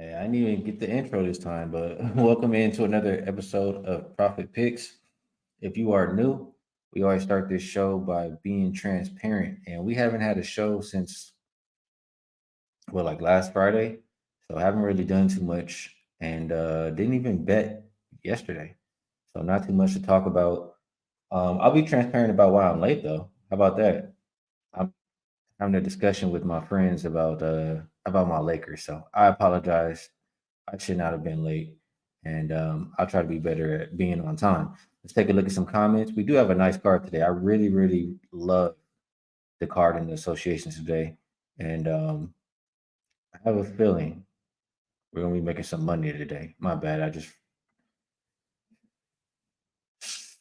Hey, I didn't even get the intro this time, but welcome into another episode of Profit Picks. If you are new, we always start this show by being transparent, and we haven't had a show since like last Friday, so I haven't really done too much, and didn't even bet yesterday, so not too much to talk about. I'll be transparent about why I'm late, though. How about that? I'm having a discussion with my friends about my Lakers, so I apologize. I should not have been late, and I'll try to be better at being on time. Let's take a look at some comments. We do have a nice card today. I really, really love the card in the associations today, and I have a feeling we're gonna be making some money today. My bad.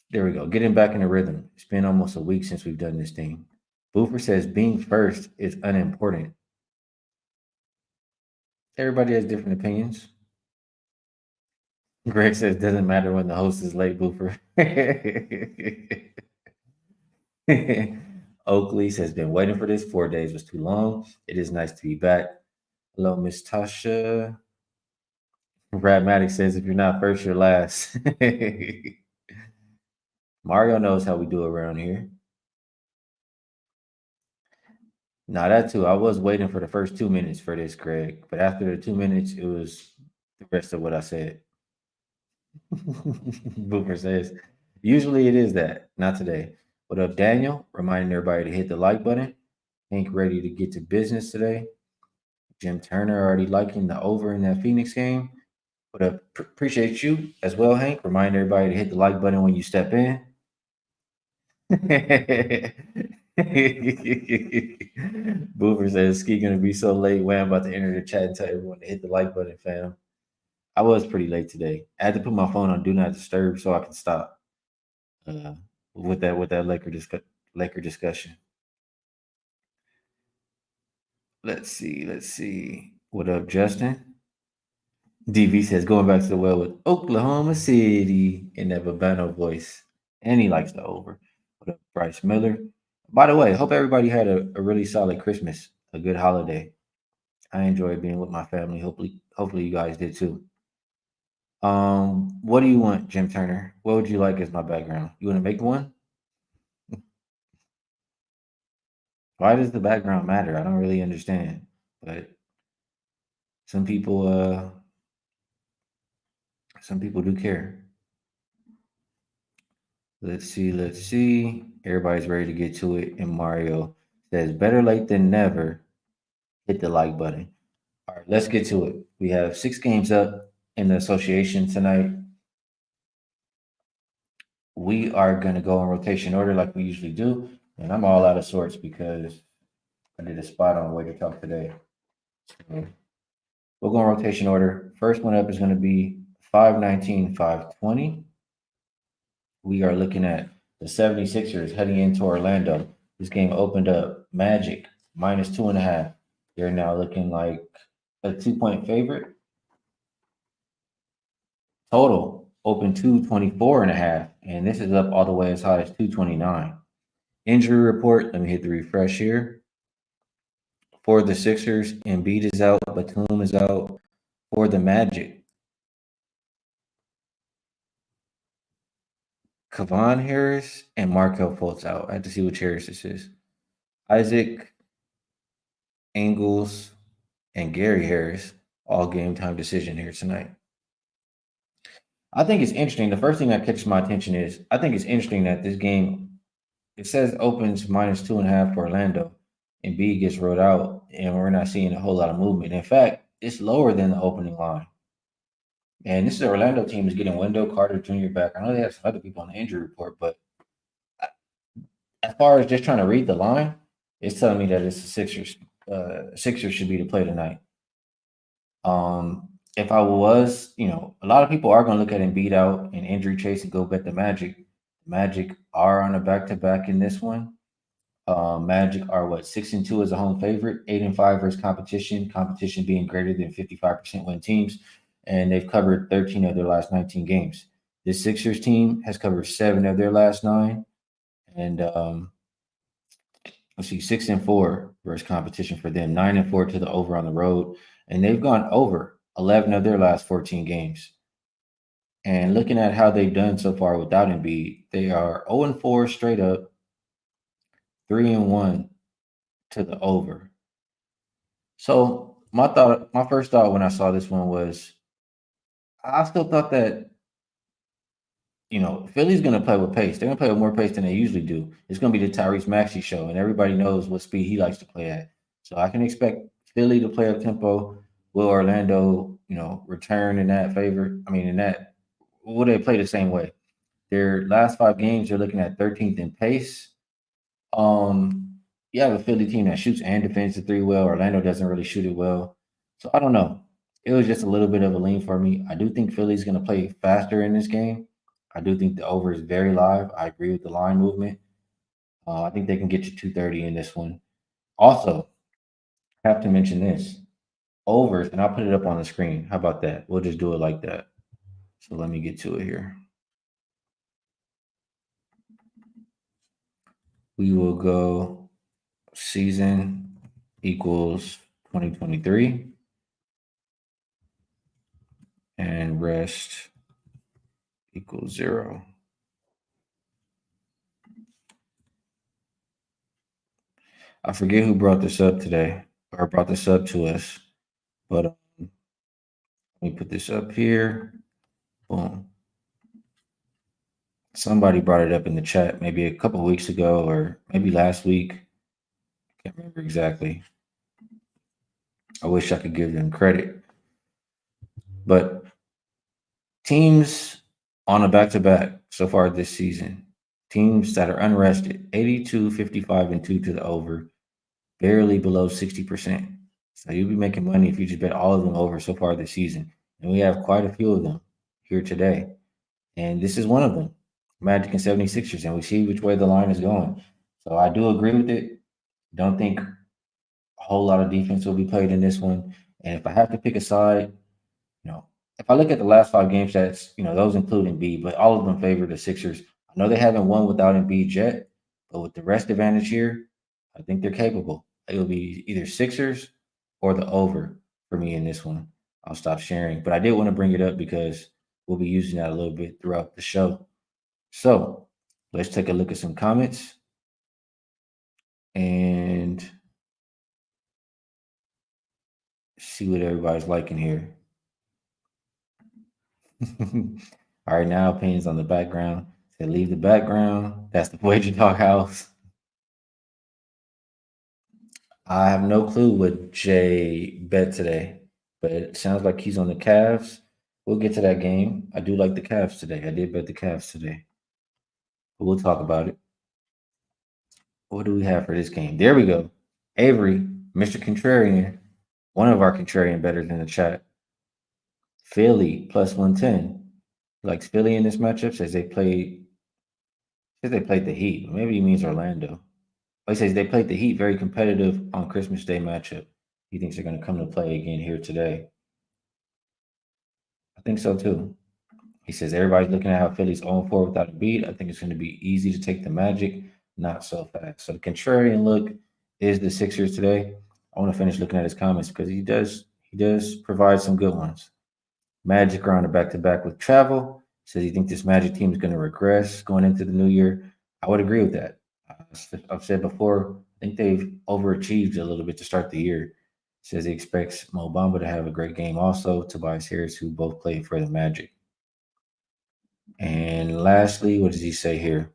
There we go. Getting back in the rhythm. It's been almost a week since we've done this thing. Boofer says being first is unimportant. Everybody has different opinions. Greg says doesn't matter when the host is late, Boofer. Oakley says been waiting for this. 4 days was too long. It is nice to be back. Hello, Miss Tasha. Radmatic says if you're not first, you're last. Mario knows how we do around here. Now that too, I was waiting for the first 2 minutes for this, Greg. But after the 2 minutes, it was the rest of what I said. Boomer says, usually it is that, not today. What up, Daniel? Reminding everybody to hit the like button. Hank ready to get to business today. Jim Turner already liking the over in that Phoenix game. What up? Appreciate you as well, Hank. Remind everybody to hit the like button when you step in. Boomer says Ski gonna be so late. When I'm about to enter the chat and tell everyone to hit the like button, fam. I was pretty late today. I had to put my phone on do not disturb so I can stop uh, with that Laker discussion. Let's see. Let's see. What up, Justin? DV says going back to the well with Oklahoma City in that Babano voice, and he likes the over. What up, Bryce Miller? By the way, hope everybody had a really solid Christmas, a good holiday. I enjoyed being with my family. Hopefully you guys did too. What do you want, Jim Turner? What would you like as my background? You want to make one? Why does the background matter? I don't really understand. But some people uh some people do care. Let's see. Everybody's ready to get to it. And Mario says better late than never. Hit the like button. All right, let's get to it. We have 6 games up in the association tonight. We are gonna go in rotation order like we usually do. And I'm all out of sorts because I did a spot on Way to Talk today. So we'll go in rotation order. First one up is going to be 519, 520. We are looking at the 76ers heading into Orlando. This game opened up Magic -2.5. They're now looking like a 2 point favorite. Total open 224.5. And this is up all the way as high as 229. Injury report. Let me hit the refresh here. For the Sixers, Embiid is out, Batum is out. For the Magic, Kavon Harris and Markel Fultz out. I have to see which Harris this is. Isaac Ingles and Gary Harris, all game time decision here tonight. I think it's interesting. The first thing that catches my attention is I think it's interesting that this game it says opens -2.5 for Orlando, and B gets rolled out, and we're not seeing a whole lot of movement. In fact, it's lower than the opening line. And this is Orlando team is getting Wendell Carter Jr. back. I know they have some other people on the injury report, but as far as just trying to read the line, it's telling me that it's the Sixers. Sixers should be the play tonight. If I was, a lot of people are going to look at Embiid out and injury chase and go bet the Magic. Magic are on a back to back in this one. Magic are 6-2 as a home favorite, 8-5 versus competition. Competition being greater than 55% win teams, and they've covered 13 of their last 19 games. The Sixers team has covered 7 of their last 9, and let's see, 6-4 versus competition for them, 9-4 to the over on the road, and they've gone over 11 of their last 14 games. And looking at how they've done so far without Embiid, they are 0-4 straight up, 3-1 to the over. So my first thought when I saw this one was, I still thought that Philly's going to play with pace. They're going to play with more pace than they usually do. It's going to be the Tyrese Maxey show, and everybody knows what speed he likes to play at. So I can expect Philly to play up tempo. Will Orlando, return in that favor? I mean, will they play the same way? Their last 5 games, they're looking at 13th in pace. Um, you have a Philly team that shoots and defends the three well. Orlando doesn't really shoot it well. So I don't know. It was just a little bit of a lean for me. I do think Philly's going to play faster in this game. I do think the over is very live. I agree with the line movement. I think they can get you 230 in this one. Also, have to mention this overs, and I'll put it up on the screen. How about that? We'll just do it like that. So let me get to it here. We will go season equals 2023 and rest equals 0. I forget who brought this up today or brought this up to us, but let me put this up here. Boom. Somebody brought it up in the chat maybe a couple weeks ago or maybe last week. Can't remember exactly. I wish I could give them credit. But teams on a back-to-back so far this season, teams that are unrested, 82, 55, and 2 to the over, barely below 60%. So you'll be making money if you just bet all of them over so far this season. And we have quite a few of them here today. And this is one of them, Magic and 76ers. And we see which way the line is going. So I do agree with it. Don't think a whole lot of defense will be played in this one. And if I have to pick a side, if I look at the last 5 game stats, those include Embiid, but all of them favor the Sixers. I know they haven't won without Embiid yet, but with the rest advantage here, I think they're capable. It'll be either Sixers or the over for me in this one. I'll stop sharing, but I did want to bring it up because we'll be using that a little bit throughout the show. So let's take a look at some comments and see what everybody's liking here. All right, now opinions on the background. Say leave the background. That's the Voyager Talk House. I have no clue what Jay bet today, but it sounds like he's on the Cavs. We'll get to that game. I do like the Cavs today. I did bet the Cavs today, but we'll talk about it. What do we have for this game? There we go. Avery, Mr. Contrarian, one of our contrarian bettors in the chat. Philly plus 110. He likes Philly in this matchup. Says they played the Heat. Maybe he means Orlando. He says they played the Heat very competitive on Christmas Day matchup. He thinks they're going to come to play again here today. I think so too. He says everybody's looking at how Philly's 0-4 without a beat. I think it's going to be easy to take the Magic, not so fast. So the contrarian look is the Sixers today. I want to finish looking at his comments because he does provide some good ones. Magic are on a back-to-back with travel. Says he thinks this Magic team is going to regress going into the new year. I would agree with that. I've said before, I think they've overachieved a little bit to start the year. Says he expects Mo Bamba to have a great game also, Tobias Harris, who both played for the Magic. And lastly, what does he say here?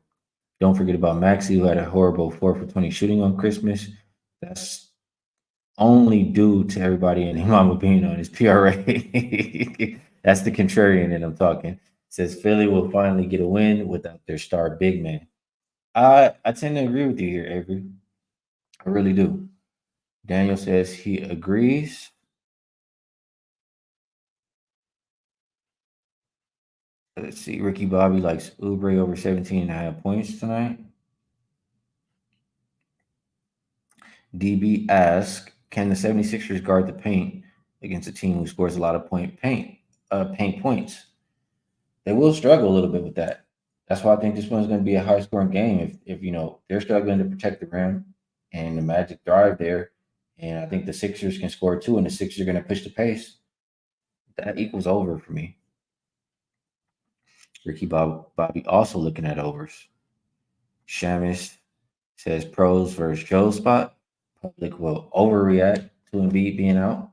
Don't forget about Maxey, who had a horrible 4 for 20 shooting on Christmas. That's only due to everybody in Mama being on his PRA. That's the contrarian that I'm talking. Says Philly will finally get a win without their star big man. I tend to agree with you here, Avery. I really do. Daniel says he agrees. Let's see. Ricky Bobby likes Oubre over 17.5 points tonight. DB asks, can the 76ers guard the paint against a team who scores a lot of paint points? They will struggle a little bit with that. That's why I think this one's going to be a high scoring game. If they're struggling to protect the rim and the Magic thrive there, and I think the Sixers can score too, and the Sixers are going to push the pace. That equals over for me. Bobby also looking at overs. Shamus says pros versus Joe spot. Public will overreact to Embiid being out.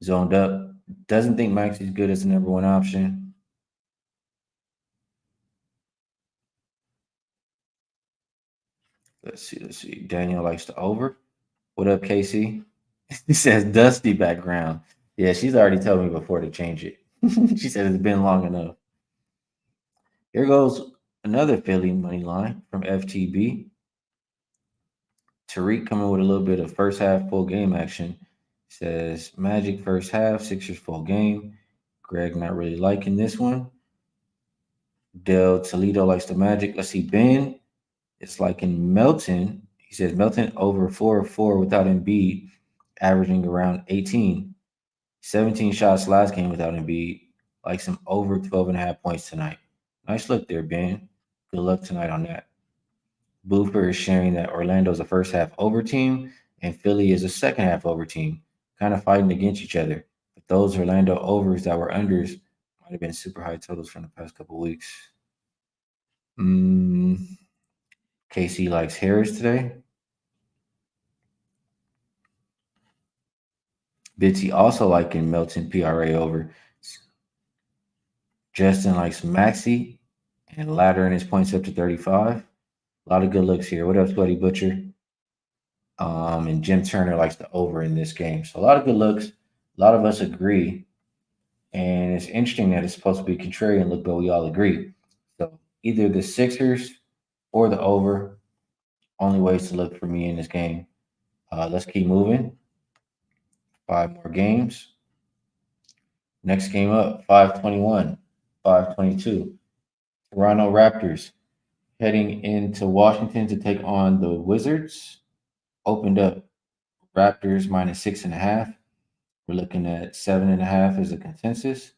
Zoned up. Doesn't think Maxi's good as the number one option. Let's see. Let's see. Daniel likes the over. What up, Casey? He says dusty background. Yeah, she's already told me before to change it. She said it's been long enough. Here goes another Philly money line from FTB. Tariq coming with a little bit of first half full game action. Says Magic first half, Sixers full game. Greg not really liking this one. Del Toledo likes the Magic. Let's see. Ben it's like in Melton. He says Melton over 4 without Embiid, averaging around 18. 17 shots last game without Embiid. Likes him over 12 and a half points tonight. Nice look there, Ben. Good luck tonight on that. Boofer is sharing that Orlando's a first half over team and Philly is a second half over team, kind of fighting against each other. But those Orlando overs that were unders might have been super high totals from the past couple of weeks. Mm, KC likes Harris today. Bitsy also liking Melton PRA over. Justin likes Maxi and laddering his points up to 35. A lot of good looks here. What up, Sweaty Butcher? And Jim Turner likes the over in this game. So a lot of good looks. A lot of us agree. And it's interesting that it's supposed to be contrarian look, but we all agree. So either the Sixers or the over. Only ways to look for me in this game. Let's keep moving. 5 more games. Next game up, 521, 522. Toronto Raptors heading into Washington to take on the Wizards. Opened up Raptors minus 6.5. We're looking at 7.5 as a consensus.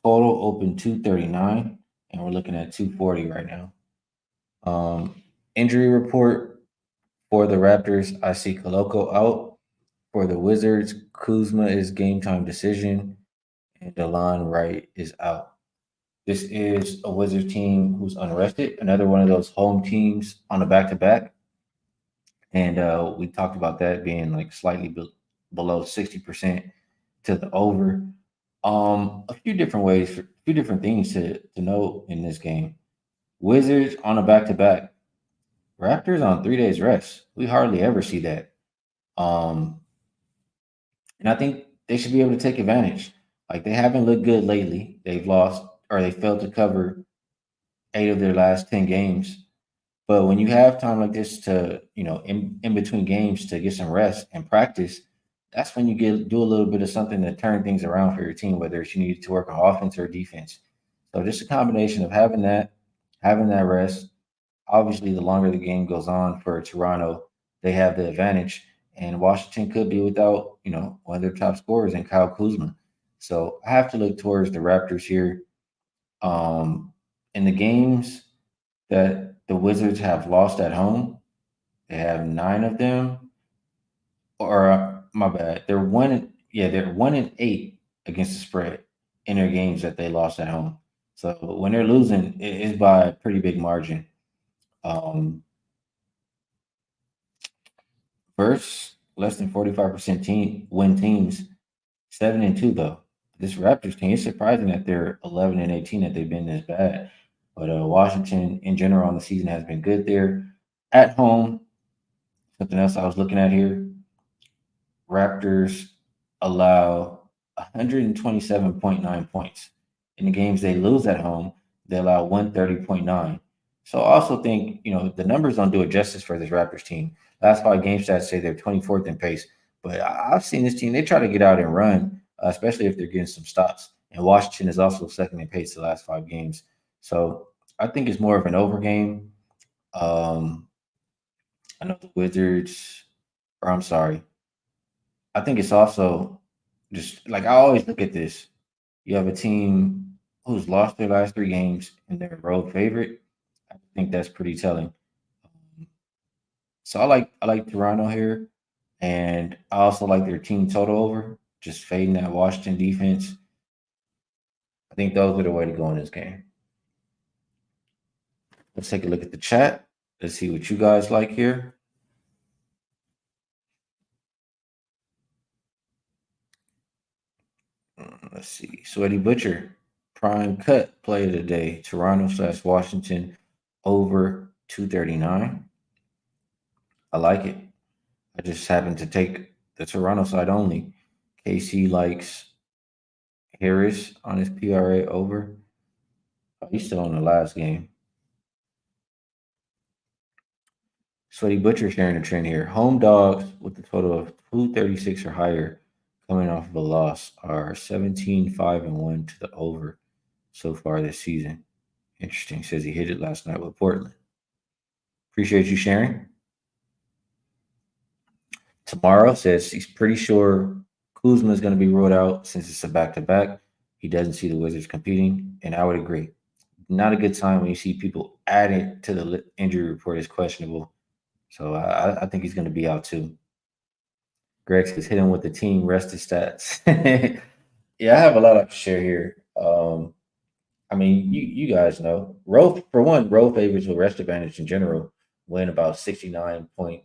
Total open 239, and we're looking at 240 right now. Injury report for the Raptors. I see Koloko out. For the Wizards, Kuzma is game time decision, and Delon Wright is out. This is a Wizards team who's unrested. Another one of those home teams on a back to back. And we talked about that being like slightly below 60% to the over. A few different ways, a few different things to note in this game. Wizards on a back to back. Raptors on 3 days rest. We hardly ever see that. Um, and I think they should be able to take advantage. Like they haven't looked good lately. They've lost or they failed to cover 8 of their last 10 games. But when you have time like this to, in between games to get some rest and practice, that's when you do a little bit of something to turn things around for your team, whether it's you need to work on offense or defense. So just a combination of having that rest. Obviously, the longer the game goes on for Toronto, they have the advantage. And Washington could be without, one of their top scorers in Kyle Kuzma. So I have to look towards the Raptors here. In the games that the Wizards have lost at home, they have 9 of them. Or my bad, they're one. Yeah, they're 1-8 against the spread in their games that they lost at home. So when they're losing, it is by a pretty big margin. Um, First, less than 45% team win teams, 7-2 though. This Raptors team, it's surprising that they're 11-18 that they've been this bad. But Washington in general on the season has been good there. At home, something else I was looking at here. Raptors allow 127.9 points. In the games they lose at home, they allow 130.9. So I also think, the numbers don't do it justice for this Raptors team. Last 5 game stats say they're 24th in pace. But I've seen this team, they try to get out and run, especially if they're getting some stops. And Washington is also second in pace the last 5 games. So I think it's more of an over game. Um, I know the Wizards, or I'm sorry, I think it's also just like I always look at this. You have a team who's lost their last 3 games and they're a road favorite. I think that's pretty telling. So I like Toronto here, and I also like their team total over. just fading that Washington defense. I think those are the way to go in this game. Let's take a look at the chat. Let's see what you guys like here. Let's see. Sweaty Butcher, prime cut play of the day. Toronto/Washington over 239. I like it. I just happen to take the Toronto side only. KC likes Harris on his PRA over. He's still on the last game. Sweaty Butcher sharing the trend here. Home dogs with a total of 236 or higher coming off of a loss are 17-5-1 to the over so far this season. Interesting. Says he hit it last night with Portland. Appreciate you sharing. Tomorrow says he's pretty sure Kuzma is going to be ruled out since it's a back to back. He doesn't see the Wizards competing, and I would agree. Not a good time when you see people added to the injury report as questionable. So I think he's going to be out too. Greg says hit him with the team rested stats. Yeah, I have a lot I can share here. I mean, you guys know. Row for one, row favorites with rest advantage in general win about 69.8%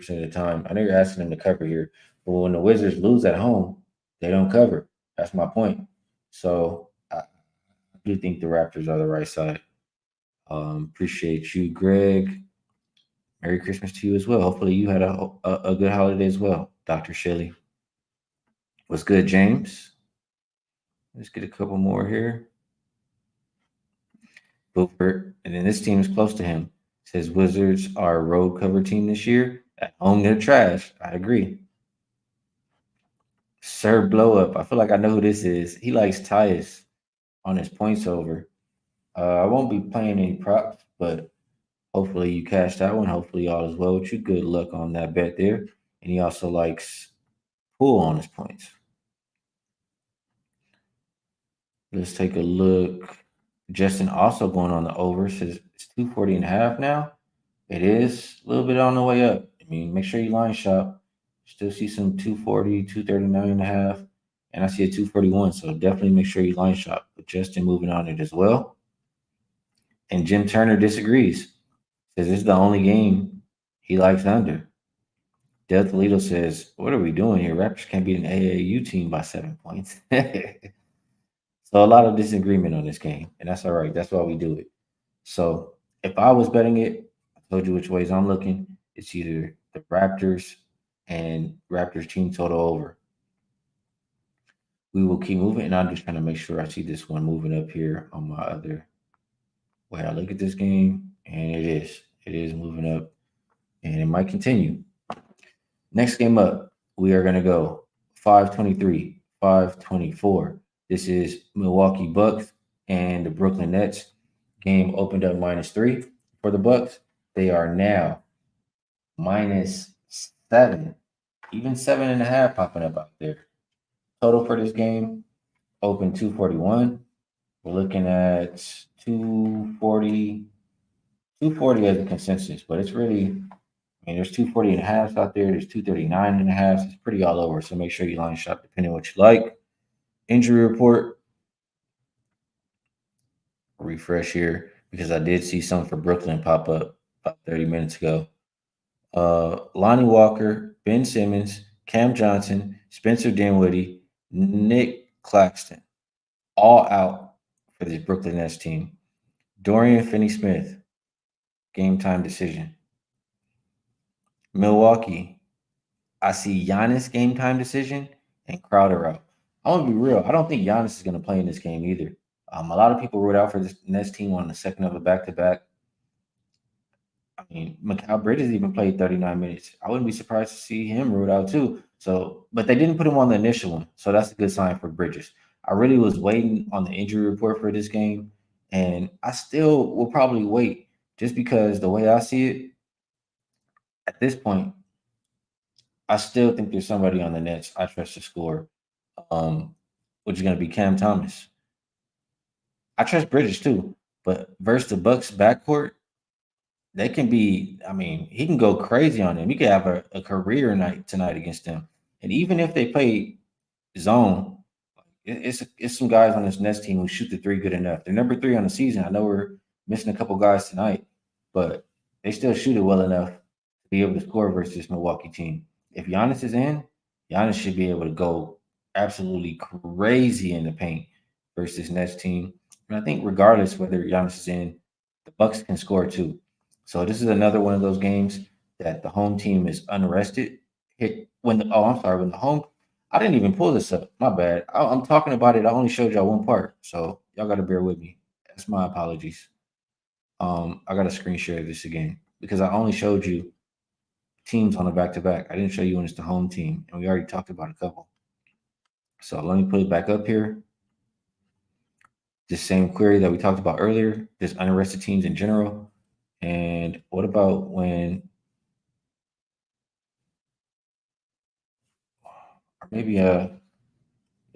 of the time. I know you're asking them to cover here, but when the Wizards lose at home, they don't cover. That's my point. So I do think the Raptors are the right side. Appreciate you, Greg. Merry Christmas to you as well. Hopefully you had a good holiday as well, Dr. Shelley. What's good, James? Let's get a couple more here. Booper, and then this team is close to him. Says Wizards are a road cover team this year. At home, they're trash. I agree. Sir Blow Up. I feel like I know who this is. He likes Tyus on his points over. I won't be playing any props, but hopefully you cash that one. Hopefully all is well with you. Good luck on that bet there. And he also likes Pool on his points. Let's take a look. Justin also going on the over. Says it's 240 and a half now. It is a little bit on the way up. I mean, make sure you line shop. Still see some 240, 239 and a half. And I see a 241. So definitely make sure you line shop. But Justin moving on it as well. And Jim Turner disagrees. Says this is the only game he likes under. Del Toledo says, what are we doing here? Raptors can't beat an AAU team by 7 points. So a lot of disagreement on this game. And that's all right. That's why we do it. So if I was betting it, I told you which ways I'm looking. It's either the Raptors and Raptors team total over. We will keep moving, and I'm just trying to make sure I see this one moving up here on my other way I look at this game, and it is. It is moving up, and it might continue. Next game up, we are going to go 523, 524. This is Milwaukee Bucks and the Brooklyn Nets. Game opened up -3 for the Bucks. They are now -7, even 7.5 popping up out there. Total for this game open 241. We're looking at 240, 240 as a consensus, but it's really, I mean, there's 240 and a half out there. There's 239 and a half. It's pretty all over. So make sure you line shop depending on what you like. Injury report. Refresh here because I did see some for Brooklyn pop up about 30 minutes ago. Lonnie Walker, Ben Simmons, Cam Johnson, Spencer Dinwiddie, Nick Claxton, all out for this Brooklyn Nets team. Dorian Finney-Smith, game time decision. Milwaukee, I see Giannis game time decision and Crowder out. I want to be real. I don't think Giannis is going to play in this game either. A lot of people ruled out for this Nets team on the second of a back-to-back. I mean, Mikal Bridges even played 39 minutes. I wouldn't be surprised to see him ruled out too. So, but they didn't put him on the initial one. So that's a good sign for Bridges. I really was waiting on the injury report for this game, and I still will probably wait just because the way I see it at this point, I still think there's somebody on the Nets I trust to score, um, which is going to be Cam Thomas. I trust Bridges too, but versus the Bucks backcourt, they can be, I mean, he can go crazy on them. He could have a career night tonight against them. And even if they play zone, it's some guys on this Nets team who shoot the three good enough. They're number 3 on the season. I know we're missing a couple guys tonight, but they still shoot it well enough to be able to score versus this Milwaukee team. If Giannis is in, Giannis should be able to go absolutely crazy in the paint versus this Nets team. And I think regardless whether Giannis is in, the Bucks can score too. So this is another one of those games that the home team is unrested. Hit when the oh I'm sorry when the home I didn't even pull this up. My bad. I'm talking about it. I only showed y'all one part, so y'all got to bear with me. That's my apologies. I got to screen share this again because I only showed you teams on a back to back. I didn't show you when it's the home team, and we already talked about a couple. So let me put it back up here. This same query that we talked about earlier, just unarrested teams in general. And what about when, or maybe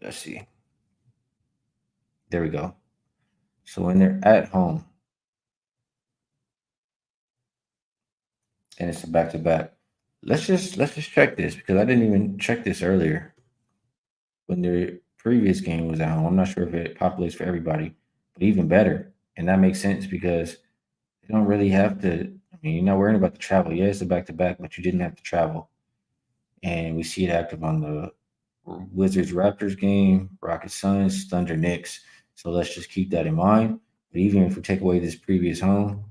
let's see. There we go. So when they're at home and it's a back to back, let's just check this because I didn't even check this earlier when their previous game was at home. I'm not sure if it populates for everybody, but even better. And that makes sense because they don't really have to. I mean, you're not worrying about the travel. Yeah, it's a back to back, but you didn't have to travel. And we see it active on the Wizards Raptors game, Rockets Suns, Thunder Knicks. So let's just keep that in mind. But even if we take away this previous home,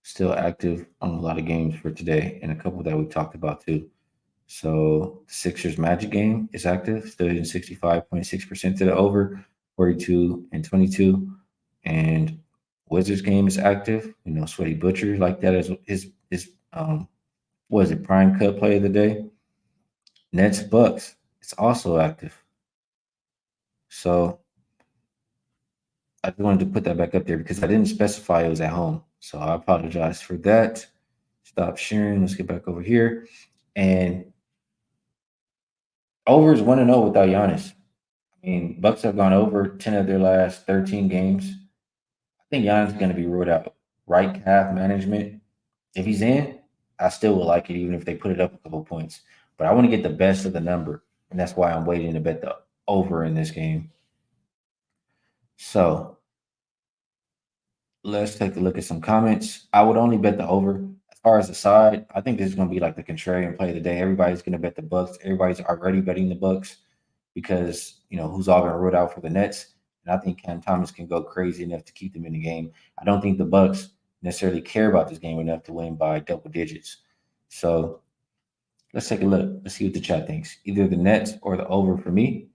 still active on a lot of games for today and a couple that we talked about too. So the Sixers Magic game is active, still hitting 65.6% to the over, 42 and 22. And Wizards game is active. Sweaty Butcher like that as his was it prime cut play of the day. Nets Bucks, it's also active. So I just wanted to put that back up there because I didn't specify it was at home. So I apologize for that. Stop sharing. Let's get back over here. And over is 1-0 without Giannis. I mean, Bucks have gone over 10 of their last 13 games. I think Giannis is going to be ruled out. Right calf management. If he's in, I still will like it even if they put it up a couple points. But I want to get the best of the number. And that's why I'm waiting to bet the over in this game. So let's take a look at some comments. I would only bet the over. As far as the side, I think this is going to be like the contrarian play of the day. Everybody's going to bet the Bucks. Everybody's already betting the Bucks because who's all been ruled out for the Nets. And I think Cam Thomas can go crazy enough to keep them in the game. I don't think the Bucks necessarily care about this game enough to win by double digits. So let's take a look. Let's see what the chat thinks. Either the Nets or the over for me.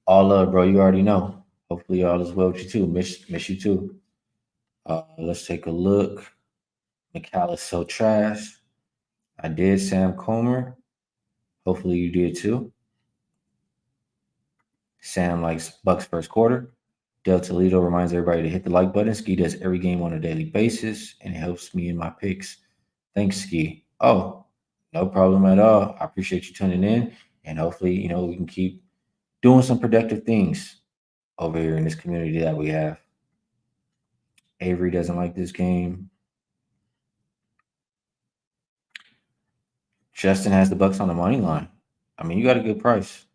All love, bro. You already know. Hopefully, all is well with you too. Miss you too. Let's take a look. McCall so trash. I did Sam Comer. Hopefully you did too. Sam likes Bucks first quarter. Del Toledo reminds everybody to hit the like button. Ski does every game on a daily basis, and it helps me in my picks. Thanks, Ski. Oh, no problem at all. I appreciate you tuning in, and hopefully, we can keep doing some productive things over here in this community that we have. Avery doesn't like this game. Justin has the Bucks on the money line. I mean, you got a good price.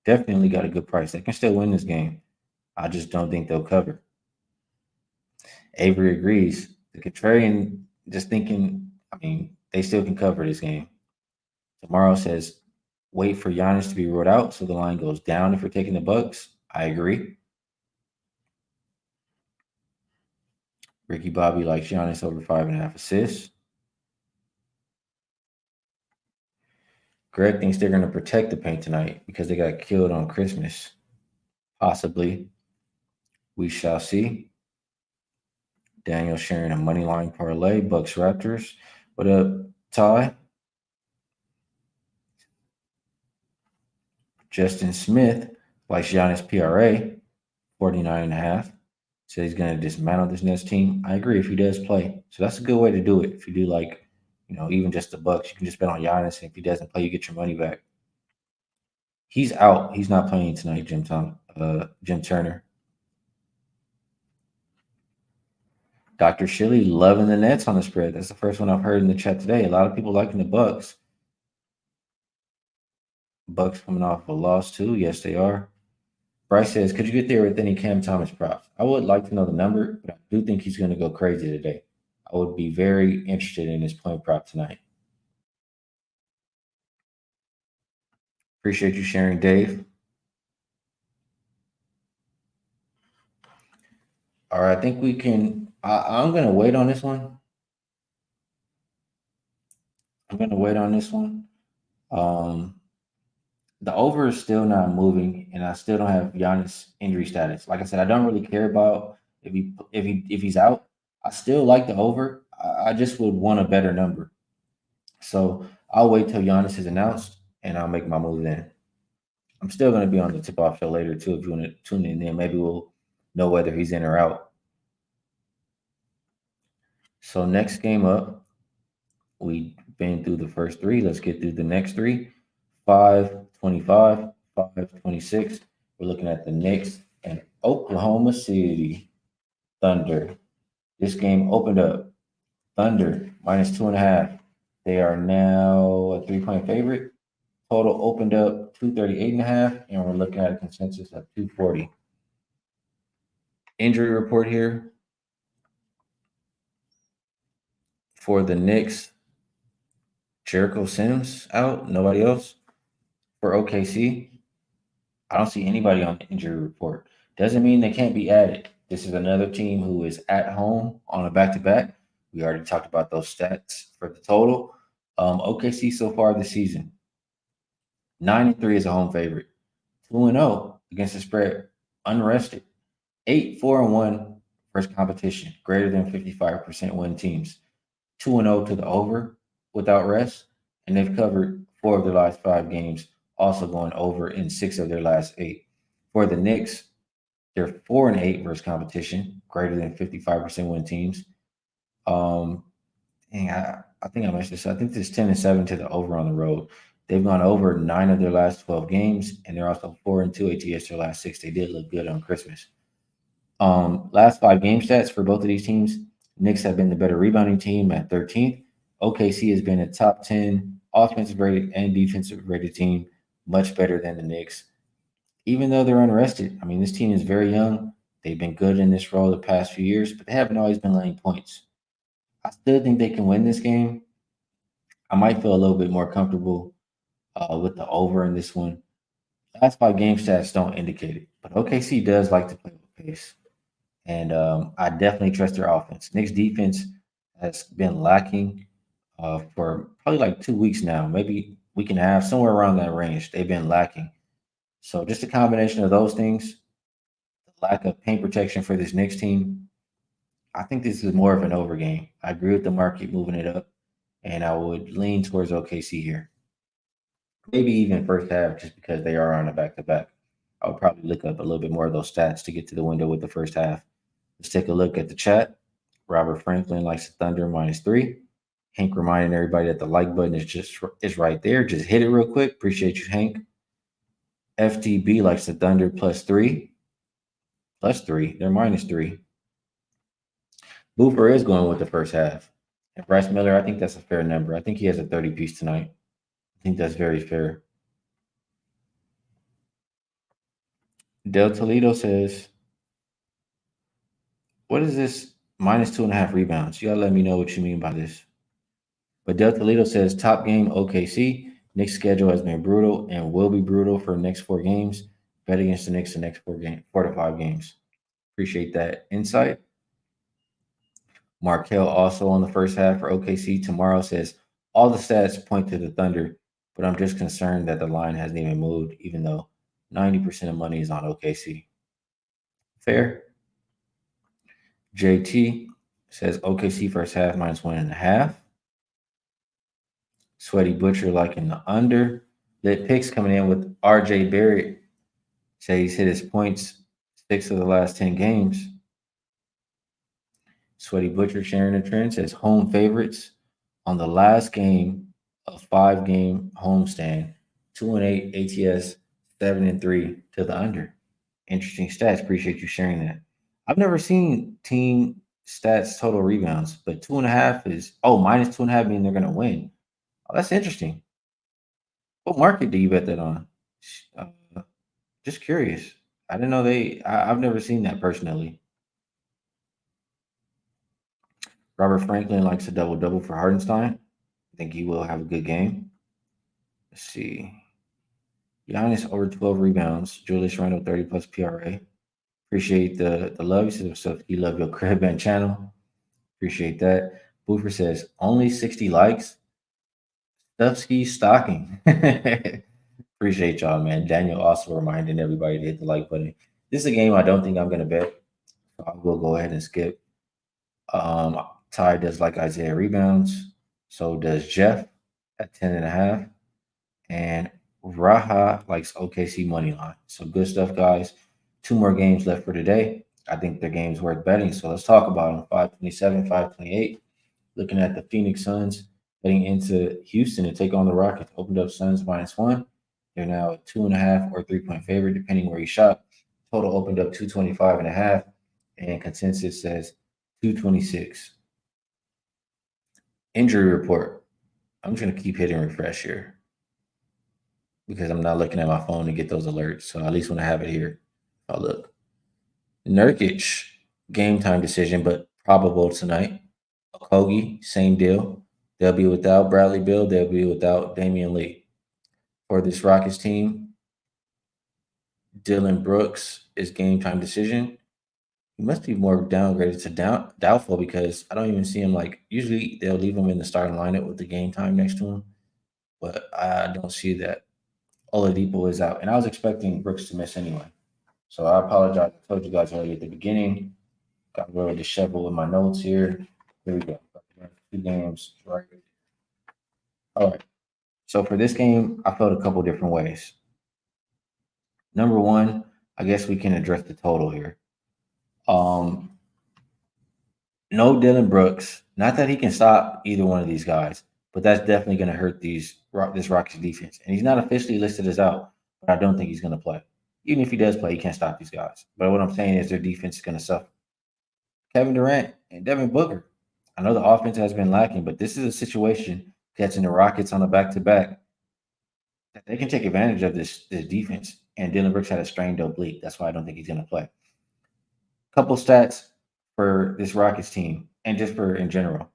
Definitely got a good price. They can still win this game. I just don't think they'll cover. Avery agrees. The contrarian just thinking, I mean, they still can cover this game. Tomorrow says, wait for Giannis to be ruled out so the line goes down if we're taking the Bucks. I agree. Ricky Bobby likes Giannis over 5.5 assists. Greg thinks they're going to protect the paint tonight because they got killed on Christmas. Possibly. We shall see. Daniel sharing a money line parlay. Bucks Raptors. What up, Ty? Justin Smith likes Giannis PRA, 49.5. Says he's going to dismantle this Nets team. I agree if he does play. So that's a good way to do it. If you do like, even just the Bucks, you can just bet on Giannis. And if he doesn't play, you get your money back. He's out. He's not playing tonight, Jim Turner. Dr. Shilly loving the Nets on the spread. That's the first one I've heard in the chat today. A lot of people liking the Bucks. Bucks coming off a loss too. Yes, they are. Bryce says, could you get there with any Cam Thomas props? I would like to know the number, but I do think he's going to go crazy today. I would be very interested in his point prop tonight. Appreciate you sharing, Dave. All right, I think we can. I'm going to wait on this one. I'm going to wait on this one. Um, the over is still not moving, and I still don't have Giannis injury status. Like I said, I don't really care about if he's out. I still like the over. I just would want a better number. So I'll wait till Giannis is announced, and I'll make my move then. I'm still going to be on the tip off show later too. If you want to tune in, then maybe we'll know whether he's in or out. So next game up, we've been through the first three. Let's get through the next three. 525, 526. We're looking at the Knicks and Oklahoma City Thunder. This game opened up Thunder -2.5. They are now a 3-point favorite. Total opened up 238.5, and we're looking at a consensus of 240. Injury report here for the Knicks. Jericho Sims out, nobody else. For OKC, I don't see anybody on the injury report. Doesn't mean they can't be added. This is another team who is at home on a back-to-back. We already talked about those stats for the total. OKC so far this season, 9-3 is a home favorite, 2-0 against the spread, unrested, 8-4-1 versus competition, greater than 55% win teams, 2-0 to the over without rest, and they've covered 4 of their last 5 games, also going over in 6 of their last 8. For the Knicks, they're 4-8 versus competition, greater than 55% win teams. I think I mentioned this. I think this 10-7 to the over on the road. They've gone over 9 of their last 12 games, and they're also 4-2 ATS their last 6. They did look good on Christmas. Last 5 game stats for both of these teams. Knicks have been the better rebounding team at 13th. OKC has been a top 10 offensive rated and defensive rated team, much better than the Knicks. Even though they're unrested, I mean, this team is very young. They've been good in this role the past few years, but they haven't always been laying points. I still think they can win this game. I might feel a little bit more comfortable with the over in this one. Last 5 game stats don't indicate it, but OKC does like to play with pace. And I definitely trust their offense. Knicks defense has been lacking for probably like 2 weeks now, maybe week and a half, somewhere around that range. They've been lacking. So just a combination of those things, the lack of paint protection for this Knicks team, I think this is more of an over game. I agree with the market moving it up, and I would lean towards OKC here. Maybe even first half, just because they are on a back to back. I would probably look up a little bit more of those stats to get to the window with the first half. Let's take a look at the chat. Robert Franklin likes the Thunder -3. Hank reminding everybody that the like button is right there. Just hit it real quick. Appreciate you, Hank. FTB likes the Thunder +3. +3. They're -3. Boofer is going with the first half. And Bryce Miller, I think that's a fair number. I think he has a 30 piece tonight. I think that's very fair. Del Toledo says, what is this -2.5 rebounds? You gotta let me know what you mean by this. But Del Toledo says top game OKC. Knicks schedule has been brutal and will be brutal for the next 4 games. Bet against the Knicks the next 4 to 5 games. Appreciate that insight. Markel also on the first half for OKC tomorrow says all the stats point to the Thunder, but I'm just concerned that the line hasn't even moved, even though 90% of money is on OKC. Fair. JT says OKC first half -1.5. Sweaty Butcher liking the under. Lit Picks coming in with RJ Barrett. Say he's hit his points 6 of the last 10 games. Sweaty Butcher sharing the trend says home favorites on the last game of 5-game homestand. 2-8 ATS, 7-3 to the under. Interesting stats. Appreciate you sharing that. I've never seen team stats total rebounds, but 2.5 is -2.5 mean they're gonna win. Oh, that's interesting. What market do you bet that on? Uh, just curious. I didn't know I've never seen that personally. Robert Franklin likes a double double for Hardenstein. I think he will have a good game. Let's see. Giannis over 12 rebounds. Julius Randle 30 plus PRA. Appreciate the love. He says, so you love your crib and channel. Appreciate that. Boofer says only 60 likes. Stuffsky stocking. Appreciate y'all, man. Daniel also reminding everybody to hit the like button. This is a game I don't think I'm gonna bet, so I will go ahead and skip. Um, Ty does like Isaiah rebounds. So does Jeff at 10.5. And Raha likes OKC money line. So good stuff, guys. Two more games left for today. I think the game's worth betting. So let's talk about them. 527, 528. Looking at the Phoenix Suns heading into Houston to take on the Rockets. Opened up Suns -1. They're now a 2.5 or 3 point favorite, depending where you shop. Total opened up 225.5, and consensus says 226. Injury report. I'm just gonna keep hitting refresh here because I'm not looking at my phone to get those alerts. So at least when I have it here, I'll look. Nurkic, game time decision, but probable tonight. Kogi, same deal. They'll be without Bradley Bill. They'll be without Damian Lee. For this Rockets team, Dylan Brooks is game time decision. He must be more downgraded to doubtful because I don't even see him like usually they'll leave him in the starting lineup with the game time next to him, but I don't see that. Oladipo is out, and I was expecting Brooks to miss anyway. So I apologize. I told you guys already at the beginning. Got really disheveled with my notes here. Here we go. Two games right. All right. So for this game, I felt a couple different ways. Number one, I guess we can address the total here. Um, no Dylan Brooks. Not that he can stop either one of these guys, but that's definitely going to hurt this Rockets defense. And he's not officially listed as out, but I don't think he's going to play. Even if he does play, he can't stop these guys. But what I'm saying is their defense is going to suffer. Kevin Durant and Devin Booker. I know the offense has been lacking, but this is a situation catching the Rockets on a back-to-back that they can take advantage of this defense. And Dylan Brooks had a strained oblique. That's why I don't think he's going to play. Couple stats for this Rockets team and just for in general.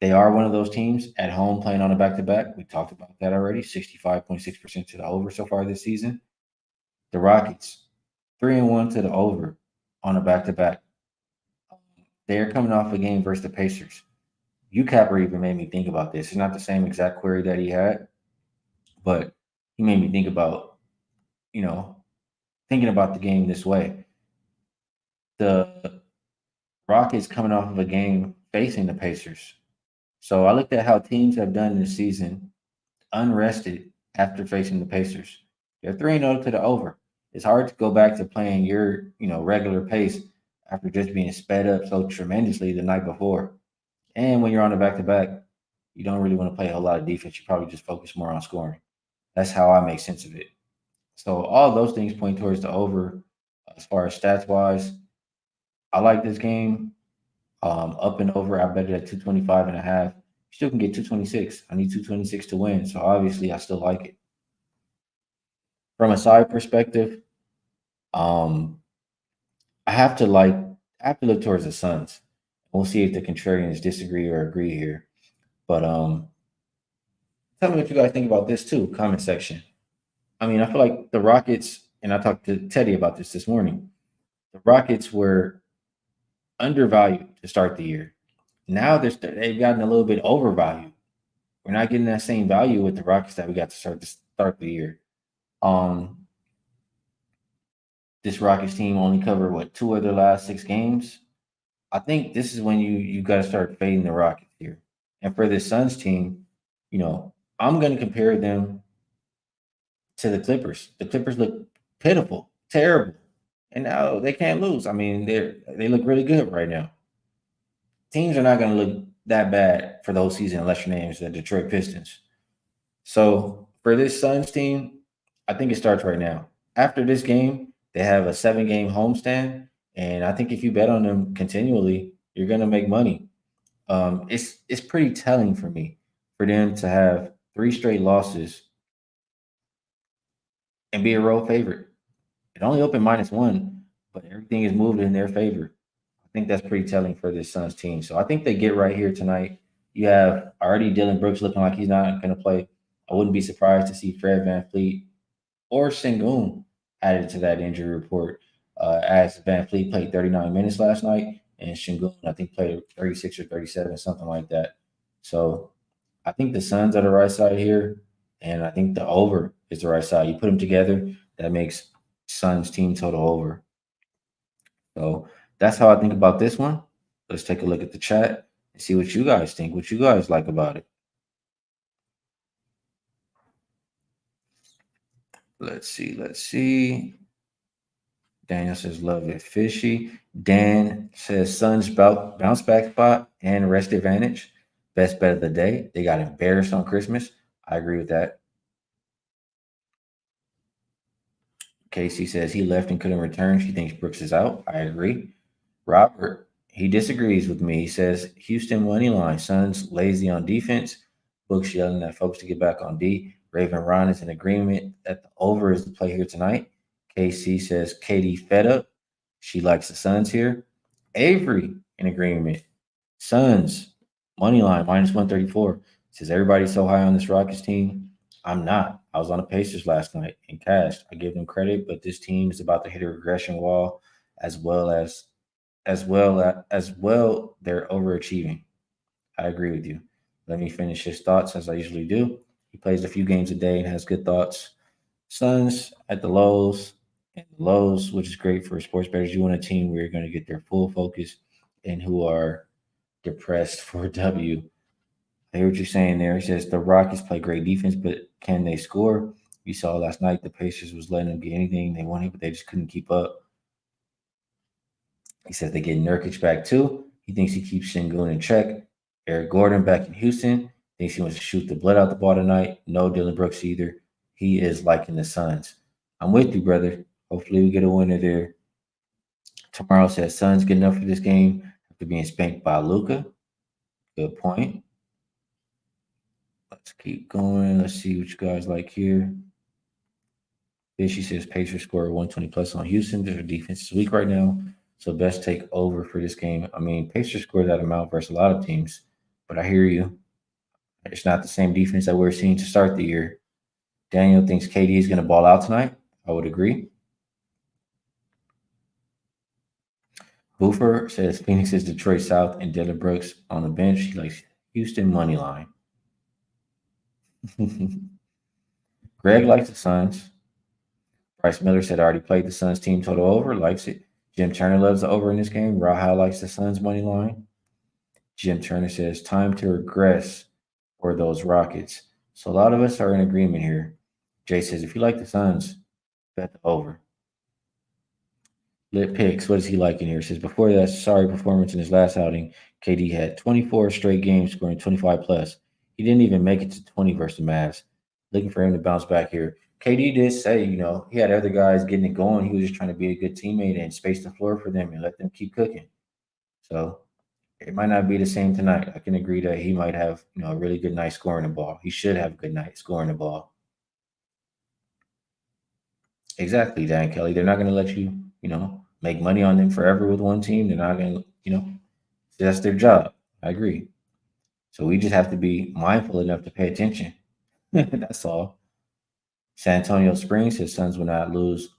They are one of those teams at home playing on a back to back. We talked about that already. 65.6% to the over so far this season. The Rockets, 3-1 to the over on a back to back. They're coming off a game versus the Pacers. UCapper even made me think about this. It's not the same exact query that he had, but he made me think about, you know, thinking about the game this way. The Rockets coming off of a game facing the Pacers. So I looked at how teams have done this season, unrested after facing the Pacers. They're 3-0 to the over. It's hard to go back to playing your, regular pace after just being sped up so tremendously the night before. And when you're on the back to back, you don't really want to play a whole lot of defense. You probably just focus more on scoring. That's how I make sense of it. So all those things point towards the over. As far as stats wise, I like this game. Up and over, I bet it at 225.5. You still can get 226. I need 226 to win. So obviously I still like it. From a side perspective, um, I have to look towards the Suns. We'll see if the contrarians disagree or agree here. But tell me what you guys think about this too, comment section. I mean, I feel like the Rockets, and I talked to Teddy about this morning. The Rockets were undervalued to start the year. Now they've gotten a little bit overvalued. We're not getting that same value with the Rockets that we got to start the year. Um, this Rockets team only covered what 2 of their last 6 games. I think this is when you got to start fading the Rockets here. And for the Suns team, I'm going to compare them to the Clippers. The Clippers look pitiful, terrible, and now they can't lose. I mean, they look really good right now. Teams are not going to look that bad for the whole season unless your name's the Detroit Pistons. So for this Suns team, I think it starts right now. After this game, they have a 7-game homestand, and I think if you bet on them continually, you're going to make money. It's pretty telling for me for them to have 3 straight losses and be a road favorite. It only opened -1, but everything is moved in their favor. I think that's pretty telling for this Suns team. So I think they get right here tonight. You have already Dylan Brooks looking like he's not going to play. I wouldn't be surprised to see Fred Van Fleet or Sengun added to that injury report, as Van Fleet played 39 minutes last night, and Sengun, I think, played 36 or 37, something like that. So I think the Suns are the right side here, and I think the over is the right side. You put them together, that makes Suns team total over. So that's how I think about this one. Let's take a look at the chat and see what you guys think, what you guys like about it. Let's see. Let's see. Daniel says, love it fishy. Dan says, Suns bounce back spot and rest advantage. Best bet of the day. They got embarrassed on Christmas. I agree with that. Casey says he left and couldn't return. She thinks Brooks is out. I agree. Robert, he disagrees with me. He says Houston money line. Suns lazy on defense. Brooks yelling at folks to get back on D. Raven Ron is in agreement that the over is the play here tonight. KC says Katie fed up. She likes the Suns here. Avery in agreement. Suns money line -134. Says everybody's so high on this Rockets team. I'm not. I was on the Pacers last night and cashed. I give them credit, but this team is about to hit a regression wall, as well they're overachieving. I agree with you. Let me finish his thoughts as I usually do. He plays a few games a day and has good thoughts. Suns at the lows and the lows, which is great for sports bettors. You want a team where you're going to get their full focus and who are depressed for a W. I hear what you're saying there. He says the Rockets play great defense, but can they score? You saw last night the Pacers was letting them get anything they wanted, but they just couldn't keep up. He says they get Nurkic back too. He thinks he keeps Shingun in check. Eric Gordon back in Houston thinks he wants to shoot the blood out the ball tonight. No Dylan Brooks either. He is liking the Suns. I'm with you, brother. Hopefully we get a winner there. Tomorrow says Suns good enough for this game after being spanked by Luca. Good point. Let's keep going. Let's see what you guys like here. Fishy says Pacers score 120 plus on Houston. Their defense is weak right now. So best take over for this game. I mean, Pacers scored that amount versus a lot of teams, but I hear you. It's not the same defense that we're seeing to start the year. Daniel thinks KD is going to ball out tonight. I would agree. Boofer says Phoenix is Detroit South and Dylan Brooks on the bench. He likes Houston money line. Greg likes the Suns. Bryce Miller said I already played the Suns team total over, likes it. Jim Turner loves the over in this game. Raha likes the Suns money line. Jim Turner says time to regress for those Rockets. So a lot of us are in agreement here. Jay says if you like the Suns, bet the over. Lit picks. What is he like in here? Says before that sorry performance in his last outing, KD had 24 straight games scoring 25 plus. He didn't even make it to 20 versus the Mavs. Looking for him to bounce back here. KD did say, he had other guys getting it going. He was just trying to be a good teammate and space the floor for them and let them keep cooking. So it might not be the same tonight. I can agree that he might have, a really good night scoring the ball. He should have a good night scoring the ball. Exactly, Dan Kelly. They're not going to let you, make money on them forever with one team. They're not going to, that's their job. I agree. So we just have to be mindful enough to pay attention. That's all. San Antonio Springs, his Suns will not lose.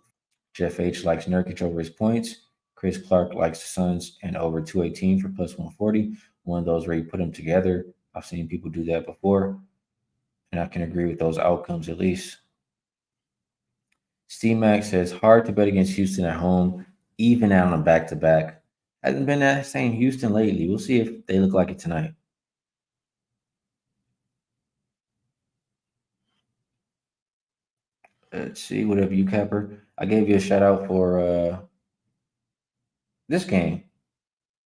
Jeff H likes Nurkic over his points. Chris Clark likes the Suns and over 218 for plus 140. One of those where you put them together. I've seen people do that before, and I can agree with those outcomes at least. Steve Max says hard to bet against Houston at home, even out on a back to back. Hasn't been that same Houston lately. We'll see if they look like it tonight. Let's see, whatever you capper. I gave you a shout out for this game.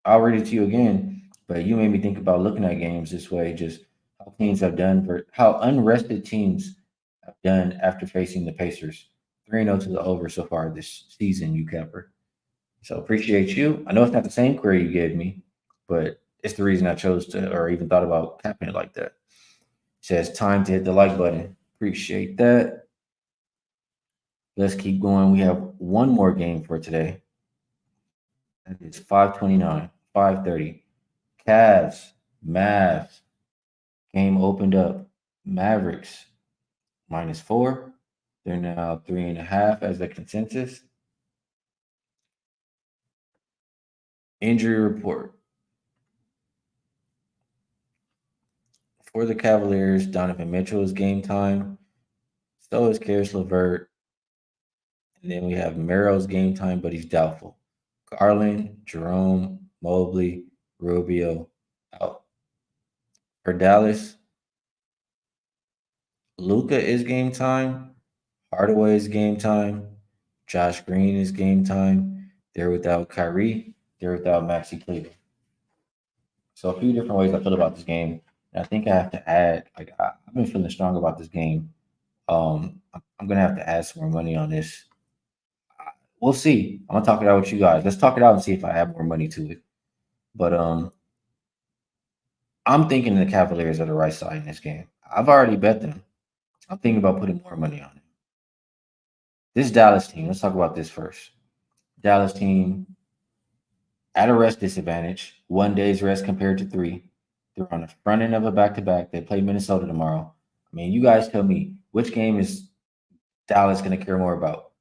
I'll read it to you again, but you made me think about looking at games this way, just how teams have done, how unrested teams have done after facing the Pacers. 3-0 to the over so far this season, you capper. So appreciate you. I know it's not the same query you gave me, but it's the reason I chose to or even thought about capping it like that. It says time to hit the like button. Appreciate that. Let's keep going. We have one more game for today. It's 5:29, 5:30. Cavs, Mavs. Game opened up. Mavericks -4. They're now 3.5 as the consensus. Injury report for the Cavaliers. Donovan Mitchell is game time. So is Karis LeVert. And then we have Merrill's game time, but he's doubtful. Garland, Jerome, Mobley, Rubio out. For Dallas, Luca is game time. Hardaway is game time. Josh Green is game time. They're without Kyrie. They're without Maxi Cleveland. So a few different ways I feel about this game. And I think I have to add, I've been feeling strong about this game. I'm gonna have to add some more money on this. We'll see. I'm gonna talk it out with you guys. Let's talk it out and see if I add more money to it. But I'm thinking the Cavaliers are the right side in this game. I've already bet them. I'm thinking about putting more money on it. This Dallas team, let's talk about this first. Dallas team at a rest disadvantage, 1 day's rest compared to three. They're on the front end of a back to back. They play Minnesota tomorrow. I mean, you guys tell me which game is Dallas going to care more about?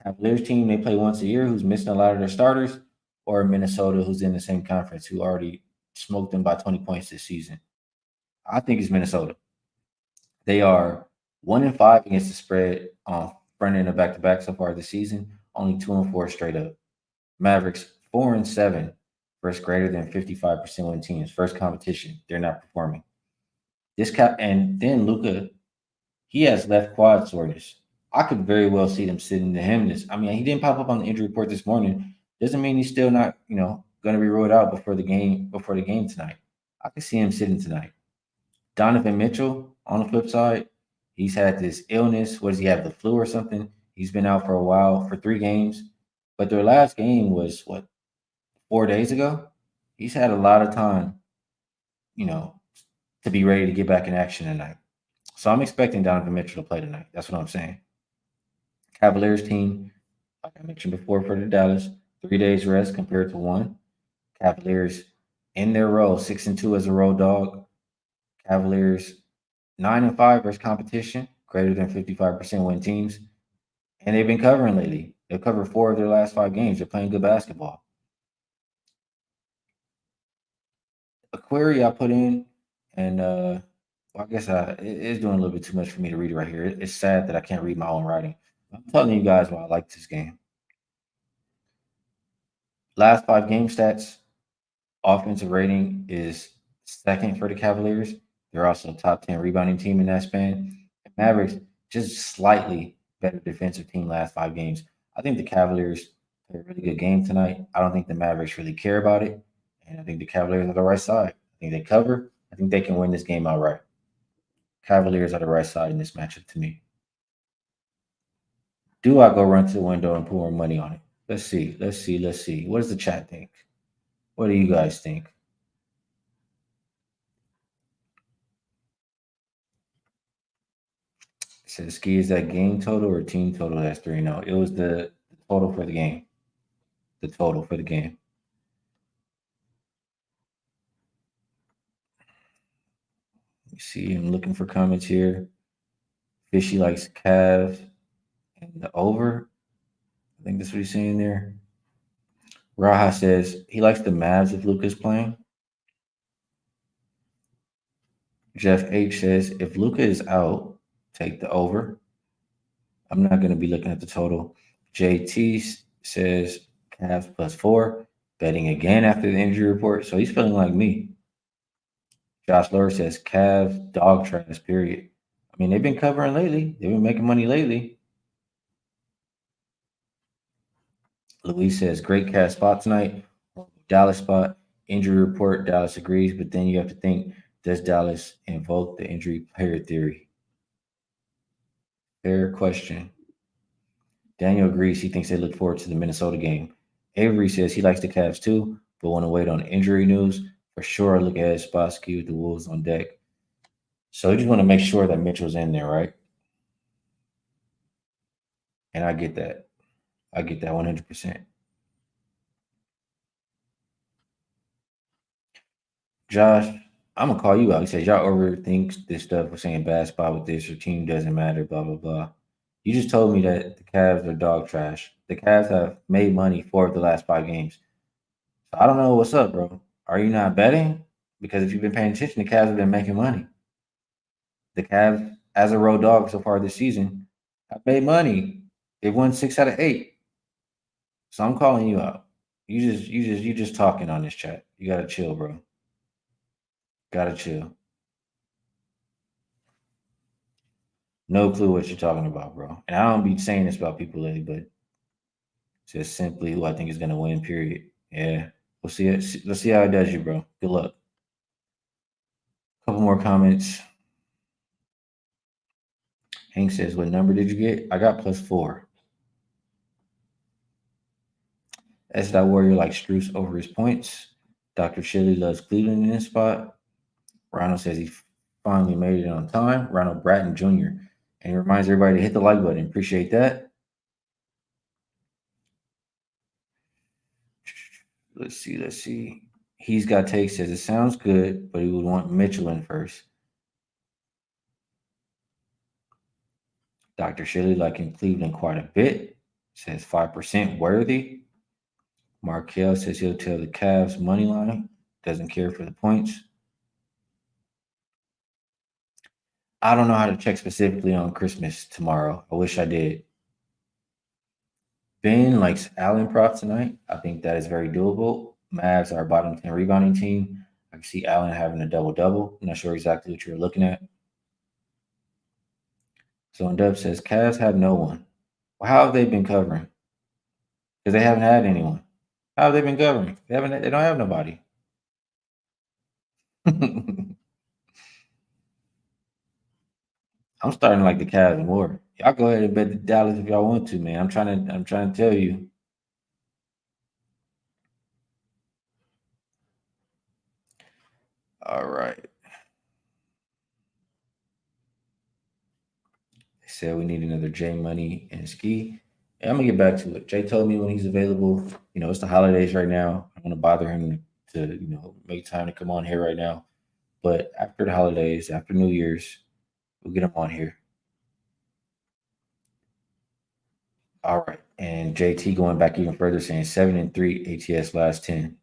Cavaliers team they play once a year, who's missing a lot of their starters, or Minnesota, who's in the same conference, who already smoked them by 20 points this season. I think it's Minnesota. They are 1-5 against the spread on front end of back to back so far this season. Only 2-4 straight up. Mavericks 4-7 versus greater than 55% win teams. First competition, they're not performing. This cap and then Luca, he has left quad soreness. I could very well see them sitting to him this. I mean, he didn't pop up on the injury report this morning. Doesn't mean he's still not, going to be ruled out before the game tonight. I could see him sitting tonight. Donovan Mitchell, on the flip side, he's had this illness. What does he have? The flu or something? He's been out for a while for 3 games. But their last game was what, 4 days ago? He's had a lot of time, you know, to be ready to get back in action tonight. So I'm expecting Donovan Mitchell to play tonight. That's what I'm saying. Cavaliers team, like I mentioned before, for the Dallas, 3 days rest compared to one. Cavaliers in their role, 6-2 as a road dog. Cavaliers 9-5 versus competition, greater than 55% win teams. And they've been covering lately. They've covered 4 of their last 5 games. They're playing good basketball. A query I put in, and well, I guess it is doing a little bit too much for me to read it right here. It's sad that I can't read my own writing. I'm telling you guys why I like this game. Last 5 game stats, offensive rating is second for the Cavaliers. They're also a top 10 rebounding team in that span. Mavericks, just slightly better defensive team last 5 games. I think the Cavaliers play a really good game tonight. I don't think the Mavericks really care about it. And I think the Cavaliers are the right side. I think they cover. I think they can win this game outright. Cavaliers are the right side in this matchup to me. Do I go run to the window and put more money on it? Let's see. Let's see. Let's see. What does the chat think? What do you guys think? It says ski is that game total or team total that's 3-0. It was the total for the game. The total for the game. You see, I'm looking for comments here. Fishy likes Cavs and the over. I think that's what he's saying there. Raha says he likes the Mavs if Luka's playing. Jeff H says if Luka is out, take the over. I'm not going to be looking at the total. JT says Cavs +4, betting again after the injury report. So he's feeling like me. Josh Lower says Cavs dog trash, period. I mean, they've been covering lately. They've been making money lately. Luis says great cat spot tonight. Dallas spot. Injury report. Dallas agrees, but then you have to think, does Dallas invoke the injury player theory? Fair question. Daniel agrees. He thinks they look forward to the Minnesota game. Avery says he likes the Cavs too, but want to wait on injury news. For sure, look at Spassky with the Wolves on deck. So you just want to make sure that Mitchell's in there, right? And I get that. I get that 100%. Josh, I'm gonna call you out. He says y'all overthink this stuff. We're saying bad spot with this. Your team doesn't matter. Blah blah blah. You just told me that the Cavs are dog trash. The Cavs have made money 4 of the last 5 games. So I don't know what's up, bro. Are you not betting? Because if you've been paying attention, the Cavs have been making money. The Cavs, as a road dog so far this season, have made money. They've won 6 out of 8. So I'm calling you out. You just talking on this chat. You gotta chill, bro. Gotta chill. No clue what you're talking about, bro. And I don't be saying this about people lately, but just simply who I think is gonna win. Period. Yeah, we'll see it. Let's see how it does you, bro. Good luck. Couple more comments. Hank says, "What number did you get?" I got +4. S. Warrior like Struce over his points. Dr. Shelley loves Cleveland in this spot. Ronald says he finally made it on time. Ronald Bratton Jr. And he reminds everybody to hit the like button. Appreciate that. Let's see. Let's see. He's got takes. Says it sounds good, but he would want Mitchell in first. Dr. Shelley liking Cleveland quite a bit. Says 5% worthy. Markel says he'll tell the Cavs money line. Doesn't care for the points. I don't know how to check specifically on Christmas tomorrow. I wish I did. Ben likes Allen props tonight. I think that is very doable. Mavs are a bottom 10 rebounding team. I can see Allen having a double double. I'm not sure exactly what you're looking at. So Dub says Cavs have no one. Well, how have they been covering? Because they haven't had anyone. How have they been covering? They haven't. They don't have nobody. I'm starting to like the Cavs more. Y'all go ahead and bet the Dallas if y'all want to, man. I'm trying to tell you. All right. They said we need another J Money and Ski. And I'm gonna get back to it. Jay told me when he's available. It's the holidays right now. I want to bother him to make time to come on here right now. But after the holidays, after New Year's, we'll get him on here. All right. And JT going back even further, saying 7-3 ATS last 10.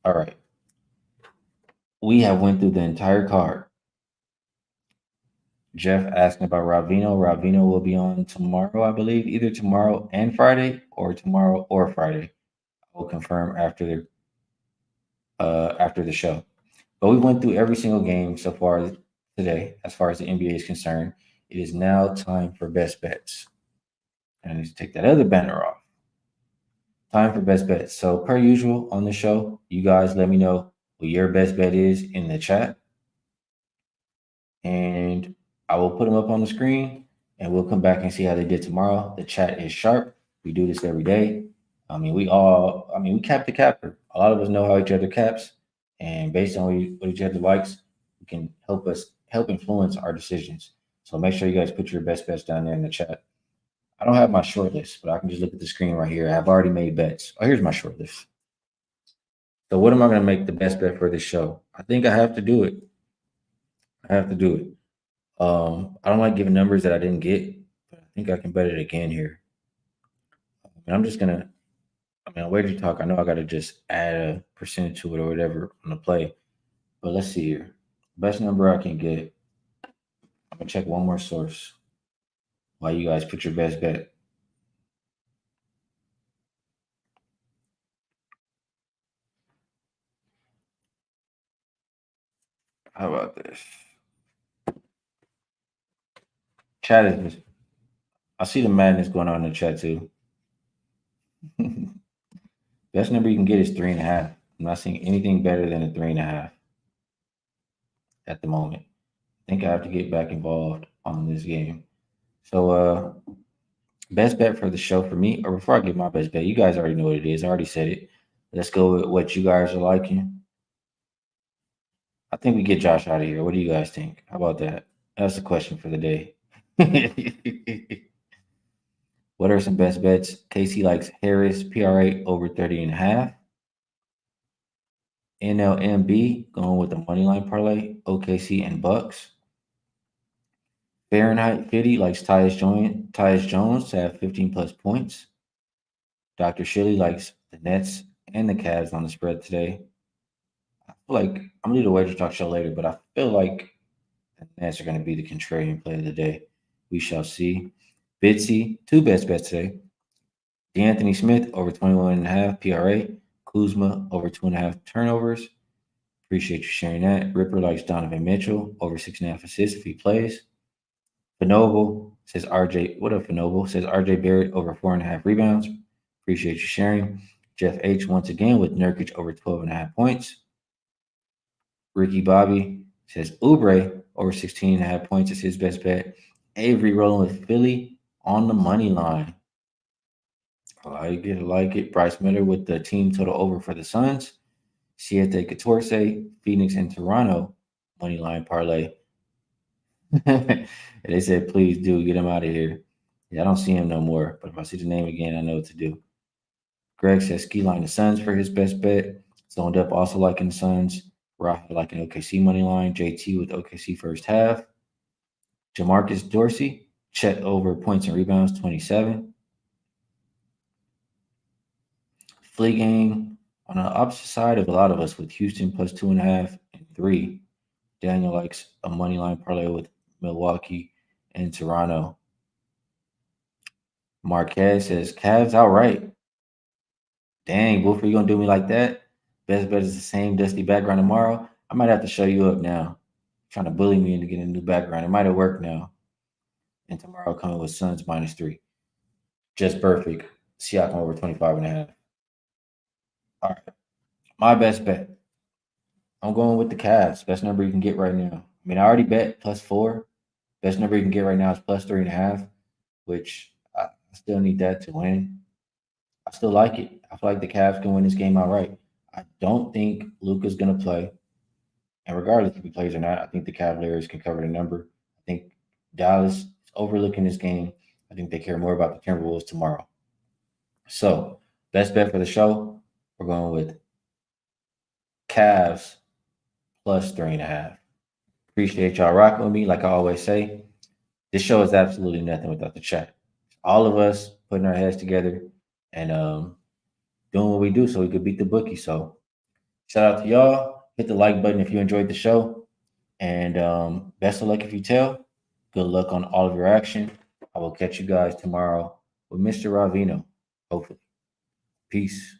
All right. We have went through the entire card. Jeff asking about Ravino. Ravino will be on tomorrow, I believe, either tomorrow and Friday or tomorrow or Friday. I will confirm after the show. But we went through every single game so far today, as far as the NBA is concerned. It is now time for best bets. And I need to take that other banner off. Time for best bets. So per usual on the show, you guys let me know what your best bet is in the chat, and I will put them up on the screen, and we'll come back and see how they did tomorrow. The chat is sharp. We do this every day. We cap the capper. A lot of us know how each other caps, and based on what each other likes, we can help influence our decisions. So make sure you guys put your best bets down there in the chat. I don't have my short list, but I can just look at the screen right here. I've already made bets. Oh, here's my short list. So what am I going to make the best bet for this show? I think I have to do it. I have to do it. I don't like giving numbers that I didn't get, but I think I can bet it again here. And I'm just gonna. On wager talk, I know I got to just add a percentage to it or whatever on the play. But let's see here. Best number I can get. I'm gonna check one more source while you guys put your best bet. How about this? Chat is. I see the madness going on in the chat too. Best number you can get is 3.5. I'm not seeing anything better than a 3.5 at the moment. I think I have to get back involved on this game. So best bet for the show for me, or before I get my best bet, you guys already know what it is. I already said it. Let's go with what you guys are liking. I think we get Josh out of here. What do you guys think? How about that? That's the question for the day. What are some best bets? Casey likes Harris PRA over 30.5. NLMB going with the money line parlay, OKC and Bucks. Fahrenheit 50 likes Tyus Jones to have 15 plus points. Dr. Shilly likes the Nets and the Cavs on the spread today. I feel like I'm gonna do the wager talk show later, but I feel like the Nets are gonna be the contrarian play of the day. We shall see. Bitsy, two best bets today. D'Anthony Smith over 21.5 PRA. Kuzma over 2.5 turnovers. Appreciate you sharing that. Ripper likes Donovan Mitchell over 6.5 assists if he plays. Fanoble says RJ. What up, Fanoble? Says RJ Barrett over 4.5 rebounds. Appreciate you sharing. Jeff H once again with Nurkic over 12.5 points. Ricky Bobby says Oubre over 16.5 points is his best bet. Avery rolling with Philly on the money line. I like it. Bryce Miller with the team total over for the Suns. Siete Catorce, Phoenix and Toronto money line parlay. And they said, please do get him out of here. Yeah, I don't see him no more. But if I see the name again, I know what to do. Greg says ski line the Suns for his best bet. Zoned up also liking the Suns. Rafa liking OKC money line. JT with OKC first half. Jamarcus Dorsey, Chet over points and rebounds, 27. Flea gang on the opposite side of a lot of us with Houston plus 2.5 and 3. Daniel likes a money line parlay with Milwaukee and Toronto. Marquez says Cavs outright. Dang, Wolf, are you gonna do me like that? Best bet is the same dusty background tomorrow. I might have to show you up now. Trying to bully me into getting a new background. It might have worked now. And tomorrow coming with Suns -3. Just perfect. Siakam over 25.5. All right. My best bet. I'm going with the Cavs. Best number you can get right now. I mean, I already bet +4. Best number you can get right now is +3.5, which I still need that to win. I still like it. I feel like the Cavs can win this game outright. I don't think Luka's going to play. And regardless if he plays or not, I think the Cavaliers can cover the number. I think Dallas is overlooking this game. I think they care more about the Timberwolves tomorrow. So, best bet for the show, we're going with Cavs +3.5. Appreciate y'all rocking with me. Like I always say, this show is absolutely nothing without the chat. All of us putting our heads together and doing what we do so we could beat the bookie. So, shout out to y'all. Hit the like button if you enjoyed the show. And best of luck if you tell. Good luck on all of your action. I will catch you guys tomorrow with Mr. Ravino, hopefully. Peace.